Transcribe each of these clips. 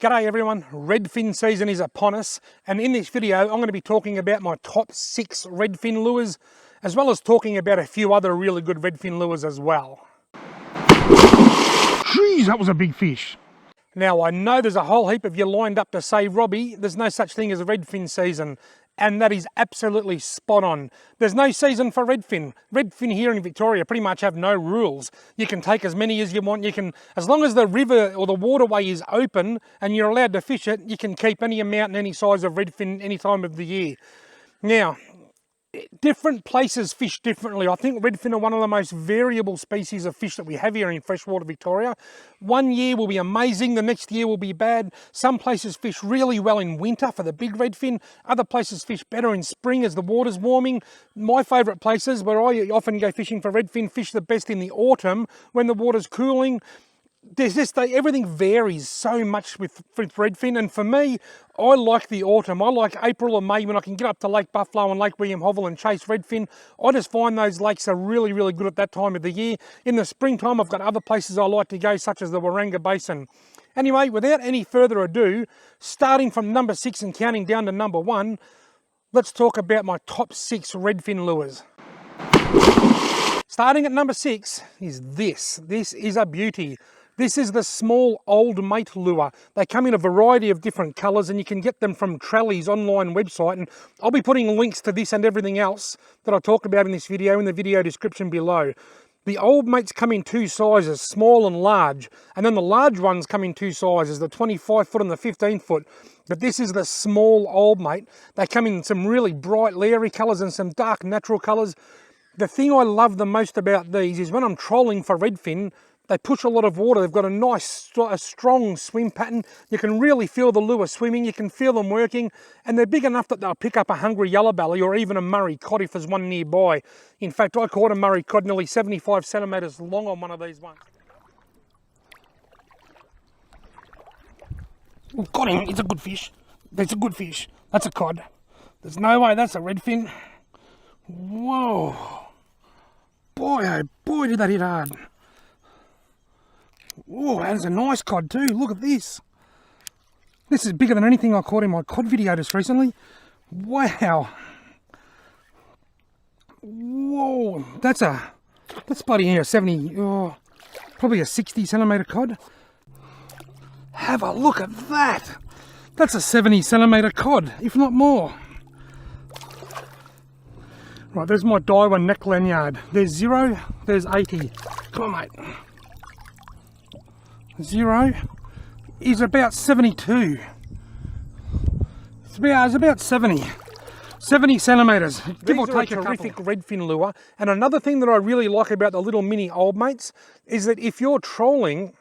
G'day everyone, Redfin season is upon us, and in this video I'm going to be talking about my top 6 Redfin lures, as well as talking about a few other really good Redfin lures as well. Jeez, that was a big fish. Now I know there's a whole heap of you lined up to say, Robbie, there's no such thing as a Redfin season. And that is absolutely spot on. There's no season for Redfin. Redfin here in Victoria pretty much have no rules. You can take as many as you want. You can, as long as the river or the waterway is open and you're allowed to fish it, you can keep any amount and any size of Redfin any time of the year. Now, different places fish differently. I think Redfin are one of the most variable species of fish that we have here in freshwater Victoria. One year will be amazing, the next year will be bad. Some places fish really well in winter for the big Redfin. Other places fish better in spring as the water's warming. My favourite places where I often go fishing for Redfin fish the best in the autumn when the water's cooling. There's just, everything varies so much with Redfin, and for me, I like the autumn. I like April or May when I can get up to Lake Buffalo and Lake William Hovell and chase Redfin. I just find those lakes are really, really good at that time of the year. In the springtime, I've got other places I like to go, such as the Waranga Basin. Anyway, without any further ado, starting from number 6 and counting down to number 1, let's talk about my top 6 Redfin lures. Starting at number 6 is this. This is a beauty. This is the small old mate lure. They come in a variety of different colours and you can get them from Trally's online website, and I'll be putting links to this and everything else that I talk about in this video in the video description below. The old mates come in 2 sizes, small and large, and then the large ones come in 2 sizes, the 25 foot and the 15 foot. But this is the small old mate. They come in some really bright leery colours and some dark natural colours. The thing I love the most about these is when I'm trolling for Redfin, they push a lot of water. They've got a nice, strong swim pattern. You can really feel the lure swimming. You can feel them working. And they're big enough that they'll pick up a hungry yellow belly or even a Murray cod if there's one nearby. In fact, I caught a Murray cod nearly 75 centimetres long on one of these ones. Oh, got him. It's a good fish. That's a good fish. That's a cod. There's no way that's a Redfin. Whoa. Boy, oh boy, did that hit hard. Oh, that's a nice cod too. Look at this. This is bigger than anything I caught in my cod video just recently. Wow. Whoa, that's bloody near a 70, probably a 60 centimetre cod. Have a look at that. That's a 70 centimetre cod, if not more. Right, there's my Daiwa neck lanyard. There's 0, there's 80. Come on, mate. 0 is about 72. It's about 70 centimetres. Give or take a terrific Redfin lure. And another thing that I really like about the little mini old mates is that if you're trolling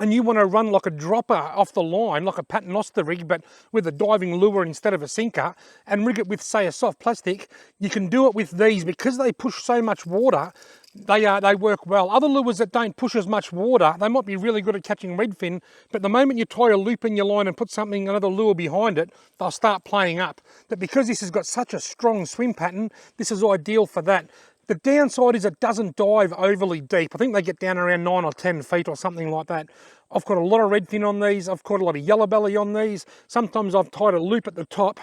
and you want to run like a dropper off the line, like a paternoster rig, but with a diving lure instead of a sinker, and rig it with, say, a soft plastic, you can do it with these. Because they push so much water, they work well. Other lures that don't push as much water, they might be really good at catching Redfin, but the moment you tie a loop in your line and put another lure behind it, they'll start playing up. But because this has got such a strong swim pattern, this is ideal for that. The downside is it doesn't dive overly deep. I think they get down around 9 or 10 feet or something like that. I've got a lot of Redfin on these. I've caught a lot of yellow belly on these. Sometimes I've tied a loop at the top,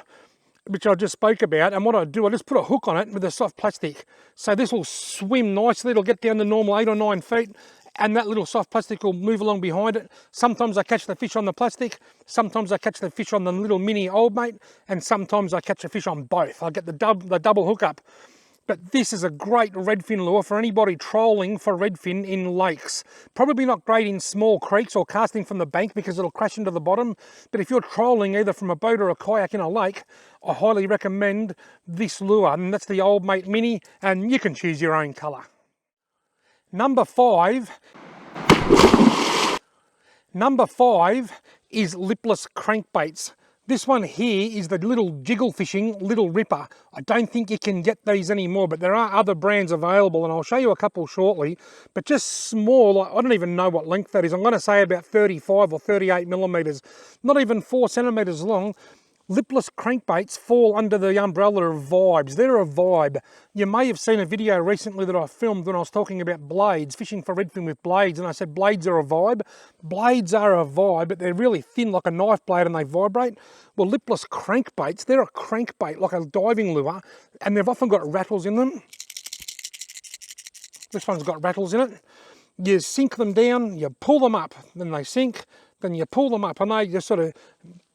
which I just spoke about. And what I do, I just put a hook on it with a soft plastic. So this will swim nicely. It'll get down to normal 8 or 9 feet. And that little soft plastic will move along behind it. Sometimes I catch the fish on the plastic. Sometimes I catch the fish on the little mini old mate. And sometimes I catch a fish on both. I get the double hook up. But this is a great Redfin lure for anybody trolling for Redfin in lakes. Probably not great in small creeks or casting from the bank because it'll crash into the bottom. But if you're trolling either from a boat or a kayak in a lake, I highly recommend this lure. And that's the Old Mate Mini, and you can choose your own colour. Number 5 is lipless crankbaits. This one here is the little jiggle fishing Little Ripper. I don't think you can get these anymore, but there are other brands available, and I'll show you a couple shortly. But just small, I don't even know what length that is. I'm going to say about 35 or 38 millimetres, not even 4 centimetres long. Lipless crankbaits fall under the umbrella of vibes. They're a vibe. You may have seen a video recently that I filmed when I was talking about blades, fishing for redfin with blades, and I said blades are a vibe. Blades are a vibe, but they're really thin like a knife blade and they vibrate. Well, lipless crankbaits, they're a crankbait like a diving lure, and they've often got rattles in them. This one's got rattles in it. You sink them down, you pull them up, then they sink, then you pull them up, and they just sort of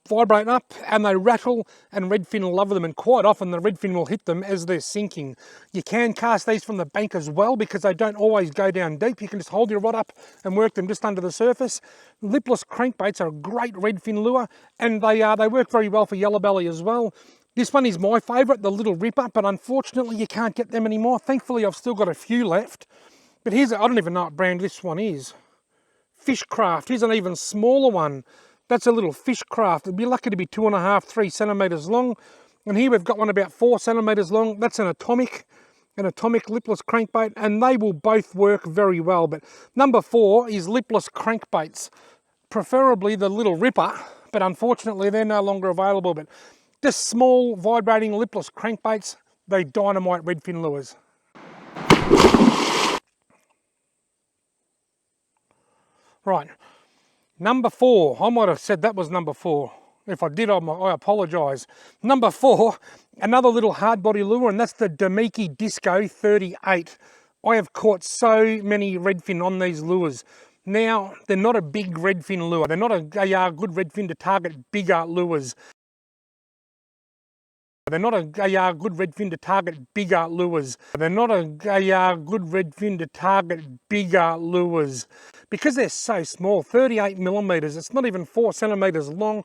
vibrate up and they rattle, and redfin love them, and quite often the redfin will hit them as they're sinking. You can cast these from the bank as well because they don't always go down deep. You can just hold your rod up and work them just under the surface. Lipless crankbaits are a great redfin lure, and they work very well for yellow belly as well. This one is my favourite, the Little Ripper, but unfortunately you can't get them anymore. Thankfully I've still got a few left. But here's, I don't even know what brand this one is. Fishcraft, here's an even smaller one. That's a little Fishcraft. It'd be lucky to be 2.5, 3 centimetres long. And here we've got one about 4 centimetres long. That's an atomic lipless crankbait, and they will both work very well. But number 4 is lipless crankbaits, preferably the Little Ripper, but unfortunately they're no longer available. But just small vibrating lipless crankbaits, they dynamite redfin lures. Right. Number 4, I might have said that was number 4. If I did, I apologise. Number 4, another little hard body lure, and that's the Damiki Disco 38. I have caught so many redfin on these lures. Now, they're not a big redfin lure. They're not a good redfin to target bigger lures. They're not a good redfin to target bigger lures. They're not a good redfin to target bigger lures. Because they're so small, 38 millimetres, it's not even 4 centimetres long.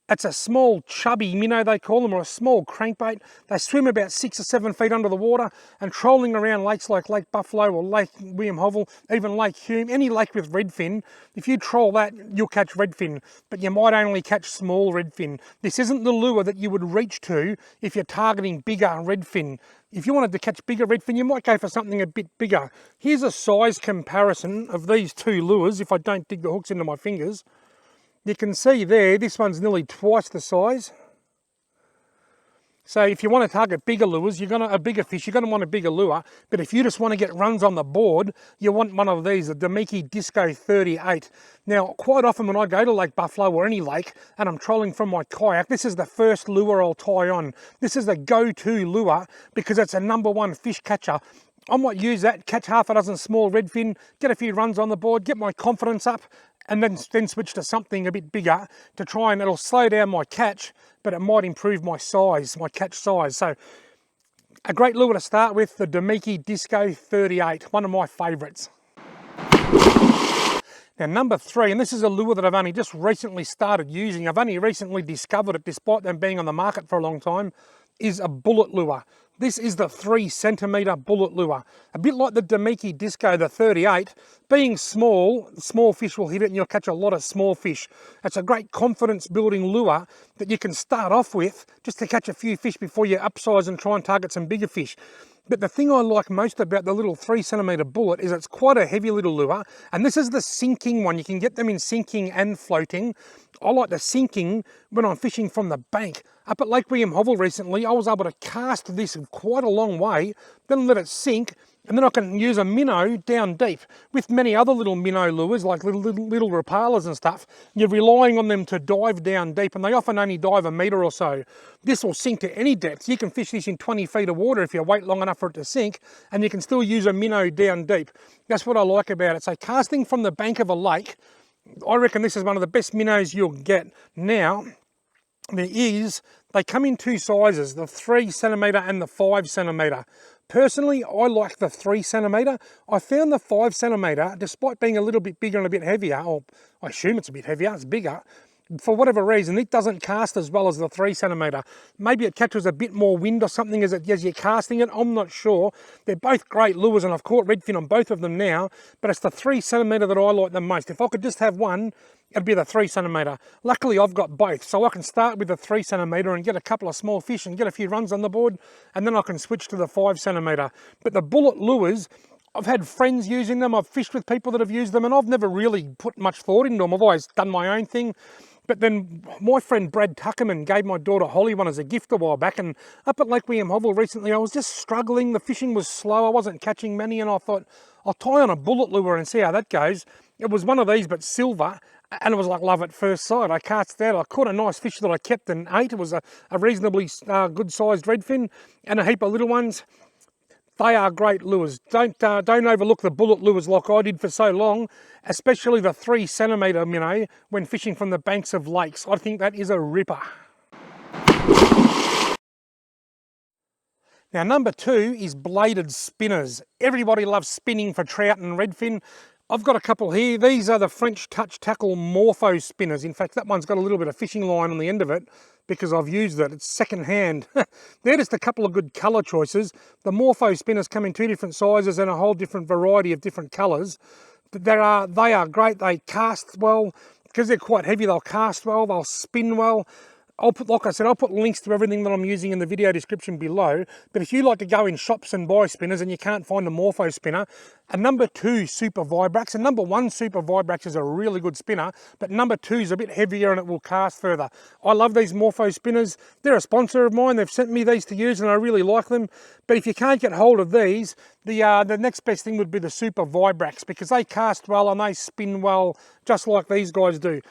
It's a small chubby minnow, they call them, or a small crankbait. They swim about 6 or 7 feet under the water, and trolling around lakes like Lake Buffalo or Lake William Hovell, even Lake Hume, any lake with redfin, if you troll that, you'll catch redfin, but you might only catch small redfin. This isn't the lure that you would reach to if you're targeting bigger redfin. If you wanted to catch bigger redfin, you might go for something a bit bigger. Here's a size comparison of these two lures, if I don't dig the hooks into my fingers. You can see there, this one's nearly twice the size. So if you want to target bigger lures, a bigger fish, you're going to want a bigger lure. But if you just want to get runs on the board, you want one of these, the Damiki Disco 38. Now, quite often when I go to Lake Buffalo or any lake and I'm trolling from my kayak, this is the first lure I'll tie on. This is the go-to lure because it's a #1 fish catcher. I might use that, catch half a dozen small redfin, get a few runs on the board, get my confidence up, and then switch to something a bit bigger to try, and it'll slow down my catch, but it might improve my size, my catch size. So a great lure to start with, the Damiki Disco 38, one of my favourites. Now number 3, and this is a lure that I've only just recently started using, I've only recently discovered it despite them being on the market for a long time, is a bullet lure. This is the 3 centimetre bullet lure. A bit like the Damiki Disco, the 38. Being small, small fish will hit it and you'll catch a lot of small fish. It's a great confidence building lure that you can start off with just to catch a few fish before you upsize and try and target some bigger fish. But the thing I like most about the little 3 centimetre bullet is it's quite a heavy little lure, and this is the sinking one. You can get them in sinking and floating. I like the sinking when I'm fishing from the bank. Up at Lake William Hovell recently, I was able to cast this quite a long way, then let it sink, and then I can use a minnow down deep. With many other little minnow lures, like little rapalas and stuff, you're relying on them to dive down deep, and they often only dive a metre or so. This will sink to any depth. You can fish this in 20 feet of water if you wait long enough for it to sink, and you can still use a minnow down deep. That's what I like about it. So casting from the bank of a lake, I reckon this is one of the best minnows you'll get. Now, they come in 2 sizes, the 3 centimetre and the 5 centimetre. Personally, I like the 3 centimetre. I found the 5 centimetre, despite being a little bit bigger and a bit heavier, or I assume it's a bit heavier, it's bigger, for whatever reason, it doesn't cast as well as the 3 centimetre. Maybe it catches a bit more wind or something as you're casting it, I'm not sure. They're both great lures and I've caught redfin on both of them now, but it's the 3 centimetre that I like the most. If I could just have one, it'd be the 3 centimetre. Luckily I've got both, so I can start with the 3 centimetre and get a couple of small fish and get a few runs on the board, and then I can switch to the 5 centimetre. But the bullet lures, I've had friends using them, I've fished with people that have used them, and I've never really put much thought into them. I've always done my own thing. But then my friend Brad Tuckerman gave my daughter Holly one as a gift a while back, and up at Lake William Hovell recently I was just struggling, the fishing was slow, I wasn't catching many, and I thought I'll tie on a bullet lure and see how that goes. It was one of these but silver, and it was like love at first sight. I cast it out, I caught a nice fish that I kept and ate. It was a reasonably good sized redfin and a heap of little ones. They are great lures. Don't overlook the bullet lures like I did for so long, especially the 3 centimetre minnow when fishing from the banks of lakes. I think that is a ripper. Now number 2 is bladed spinners. Everybody loves spinning for trout and redfin. I've got a couple here. These are the French Touch Tackle Morpho spinners. In fact, that one's got a little bit of fishing line on the end of it because I've used it. It's second hand. They're just a couple of good colour choices. The Morpho spinners come in 2 different sizes and a whole different variety of different colours. They are great. They cast well. Because they're quite heavy, they'll cast well, they'll spin well. Like I said, I'll put links to everything that I'm using in the video description below. But if you like to go in shops and buy spinners and you can't find a Morpho spinner, a number 2 Super Vibrax, and number 1 Super Vibrax is a really good spinner, but number 2 is a bit heavier and it will cast further. I love these Morpho spinners. They're a sponsor of mine. They've sent me these to use and I really like them. But if you can't get hold of these, the next best thing would be the Super Vibrax, because they cast well and they spin well, just like these guys do.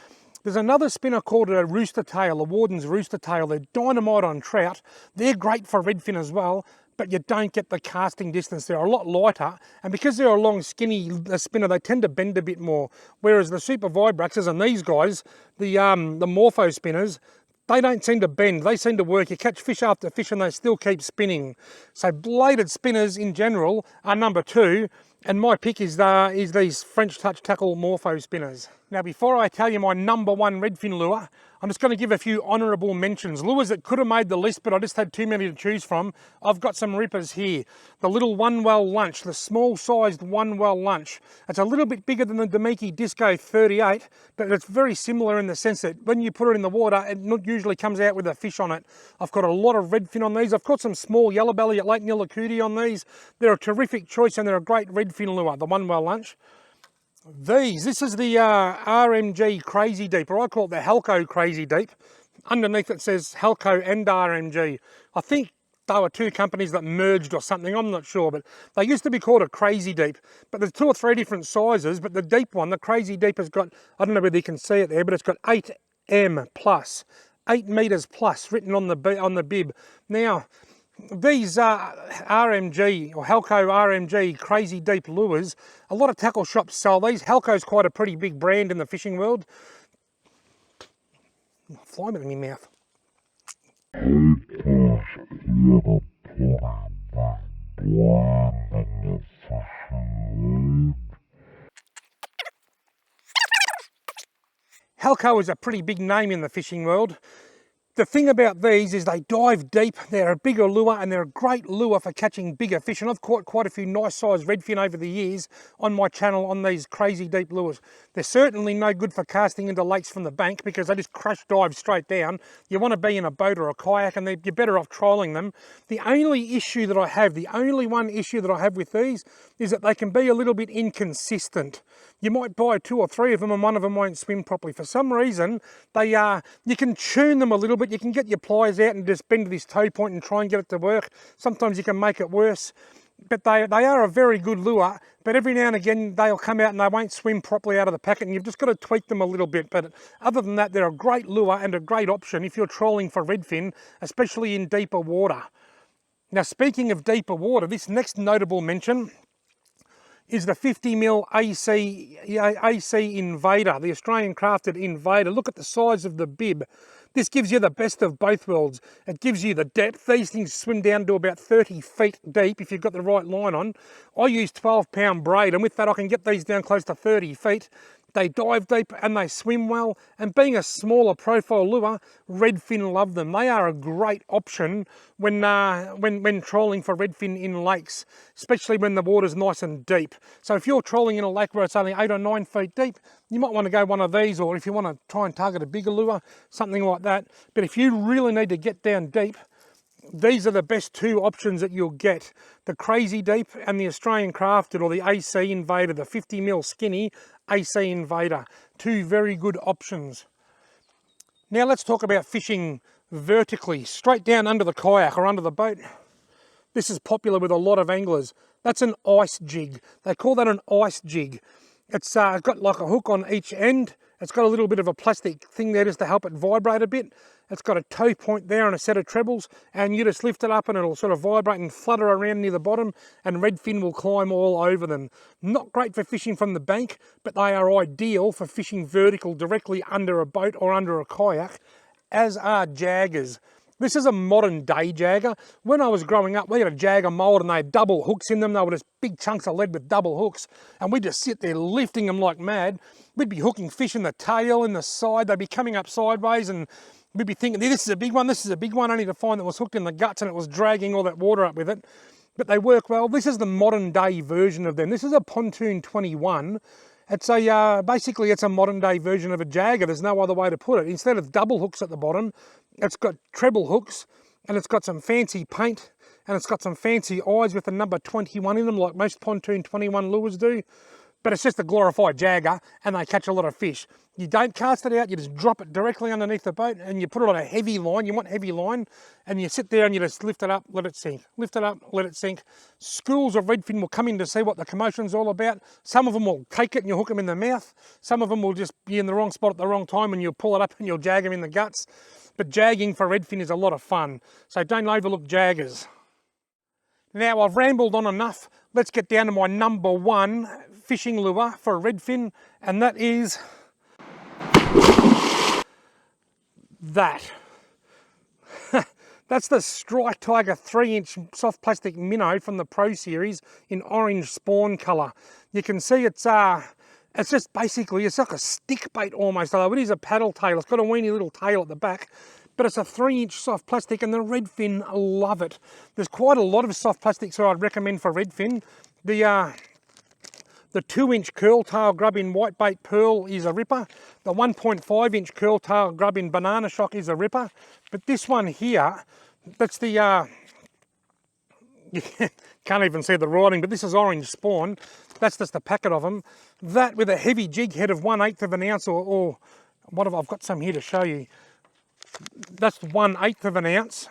There's another spinner called a Rooster Tail, a Warden's Rooster Tail. They're dynamite on trout. They're great for redfin as well, but you don't get the casting distance. They're a lot lighter, and because they're a long, skinny spinner, they tend to bend a bit more. Whereas the Super Vibraxes and these guys, the Morpho spinners, they don't seem to bend. They seem to work. You catch fish after fish and they still keep spinning. So bladed spinners in general are number 2. And my pick is these French Touch Tackle Morpho spinners. Now before I tell you my number 1 redfin lure, I'm just going to give a few honourable mentions. Lures that could have made the list, but I just had too many to choose from. I've got some rippers here. The little one well lunch, the small sized one well lunch. It's a little bit bigger than the Damiki Disco 38, but it's very similar in the sense that when you put it in the water, it not usually comes out with a fish on it. I've got a lot of redfin on these. I've caught some small yellow belly at Lake Nilakudi on these. They're a terrific choice and they're a great redfin lure, the one well lunch. This is the RMG Crazy Deep, or I call it the Halco Crazy Deep. Underneath it says Halco and RMG. I think they were 2 companies that merged or something, I'm not sure, but they used to be called a Crazy Deep. But there's 2 or 3 different sizes, but the deep one, the Crazy Deep, has got, I don't know whether you can see it there, but it's got 8M plus, 8 metres plus written on the bib. Now, these RMG or Halco RMG Crazy Deep lures, a lot of tackle shops sell these. Halco's quite a pretty big brand in the fishing world. Fly in my mouth. Halco is a pretty big name in the fishing world. The thing about these is they dive deep, they're a bigger lure and they're a great lure for catching bigger fish, and I've caught quite a few nice sized redfin over the years on my channel on these Crazy Deep lures. They're certainly no good for casting into lakes from the bank because they just crash dive straight down. You want to be in a boat or a kayak and you're better off trolling them. The only issue that I have, the only one issue that I have with these is that they can be a little bit inconsistent. You might buy 2 or 3 of them and one of them won't swim properly. For some reason, you can tune them a little bit. You can get your pliers out and just bend to this toe point and try and get it to work. Sometimes you can make it worse. But they are a very good lure, but every now and again they'll come out and they won't swim properly out of the packet and you've just got to tweak them a little bit. But other than that, they're a great lure and a great option if you're trolling for redfin, especially in deeper water. Now speaking of deeper water, this next notable mention is the 50mm AC Invader, the Australian crafted Invader. Look at the size of the bib. This gives you the best of both worlds. It gives you the depth. These things swim down to about 30 feet deep if you've got the right line on. I use 12-pound braid, and with that I can get these down close to 30 feet. They dive deep and they swim well, and being a smaller profile lure, redfin love them. They are a great option when trolling for redfin in lakes, especially when the water's nice and deep. So if you're trolling in a lake where it's only 8 or 9 feet deep, you might want to go one of these, or if you want to try and target a bigger lure, something like that. But if you really need to get down deep, these are the best 2 options that you'll get. The Crazy Deep and the Australian crafted, or the AC Invader, the 50mm skinny AC Invader. 2 very good options. Now let's talk about fishing vertically, straight down under the kayak or under the boat. This is popular with a lot of anglers. That's an ice jig. They call that an ice jig. It's got like a hook on each end. It's got a little bit of a plastic thing there just to help it vibrate a bit. It's got a toe point there and a set of trebles, and you just lift it up and it'll sort of vibrate and flutter around near the bottom, and redfin will climb all over them. Not great for fishing from the bank, but they are ideal for fishing vertical directly under a boat or under a kayak, as are jaggers. This is a modern day jagger. When I was growing up, we had a jagger mould and they had double hooks in them. They were just big chunks of lead with double hooks. And we'd just sit there lifting them like mad. We'd be hooking fish in the tail, in the side. They'd be coming up sideways and we'd be thinking, this is a big one, this is a big one, only to find that it was hooked in the guts and it was dragging all that water up with it. But they work well. This is the modern day version of them. This is a Pontoon 21. It's a basically it's a modern day version of a jagger. There's no other way to put it. Instead of double hooks at the bottom, it's got treble hooks, and it's got some fancy paint, and it's got some fancy eyes with the number 21 in them, like most Pontoon 21 lures do. But it's just a glorified jagger, and they catch a lot of fish. You don't cast it out, you just drop it directly underneath the boat, and you put it on a heavy line. You want heavy line, and you sit there and you just lift it up, let it sink. Lift it up, let it sink. Schools of redfin will come in to see what the commotion's all about. Some of them will take it and you hook them in the mouth. Some of them will just be in the wrong spot at the wrong time, and you'll pull it up and you'll jag them in the guts. But jagging for redfin is a lot of fun, so don't overlook jaggers. Now I've rambled on enough. Let's get down to my number one fishing lure for redfin, and that is that. That's the Strike Tiger 3-inch soft plastic minnow from the Pro Series in orange spawn colour. You can see it's just basically, it's like a stick bait almost, although it is a paddle tail. It's got a weeny little tail at the back, but it's a 3-inch soft plastic, and the redfin love it. There's quite a lot of soft plastics that I'd recommend for redfin. The 2-inch curl tail grub in whitebait pearl is a ripper. The 1.5-inch curl tail grub in banana shock is a ripper. But this one here, that's the, you can't even see the writing, but this is orange spawn. That's just a packet of them. That with a heavy jig head of 1/8 of an ounce, or what have I've got some here to show you. That's 1/8 of an ounce.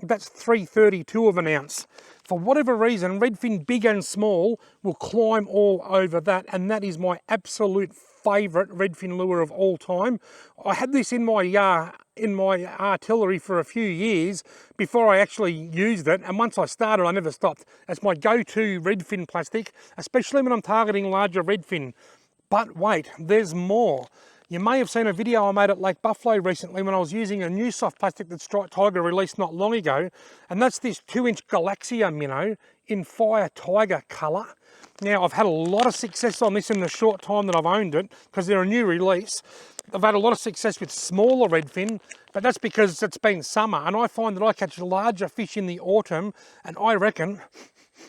That's 3/32 of an ounce. For whatever reason, redfin big and small will climb all over that, and that is my absolute favourite redfin lure of all time. I had this in my artillery for a few years before I actually used it, and once I started I never stopped. It's my go-to redfin plastic, especially when I'm targeting larger redfin. But wait, there's more. You may have seen a video I made at Lake Buffalo recently when I was using a new soft plastic that Strike Tiger released not long ago, and that's this 2-inch Galaxia minnow in Fire Tiger colour. Now, I've had a lot of success on this in the short time that I've owned it, because they're a new release. I've had a lot of success with smaller redfin, but that's because it's been summer, and I find that I catch larger fish in the autumn, and I reckon,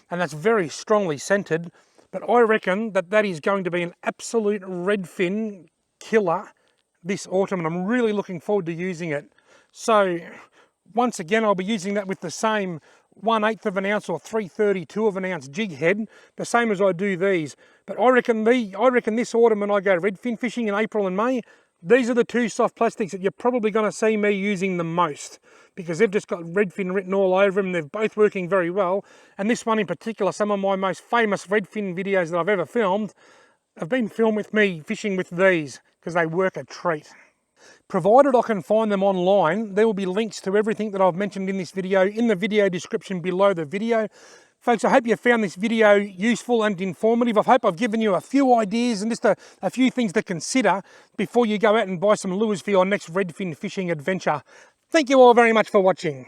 and that's very strongly scented, but I reckon that that is going to be an absolute redfin killer this autumn, and I'm really looking forward to using it. So once again, I'll be using that with the same 1/8 of an ounce or 3/32 of an ounce jig head, the same as I do these. But I reckon this autumn, when I go redfin fishing in April and May, these are the two soft plastics that you're probably going to see me using the most, because they've just got redfin written all over them. They're both working very well, and this one in particular, some of my most famous redfin videos that I've ever filmed have been filmed with me fishing with these, because they work a treat. Provided I can find them online, there will be links to everything that I've mentioned in this video in the video description below the video. Folks, I hope you found this video useful and informative. I hope I've given you a few ideas and just a few things to consider before you go out and buy some lures for your next redfin fishing adventure. Thank you all very much for watching.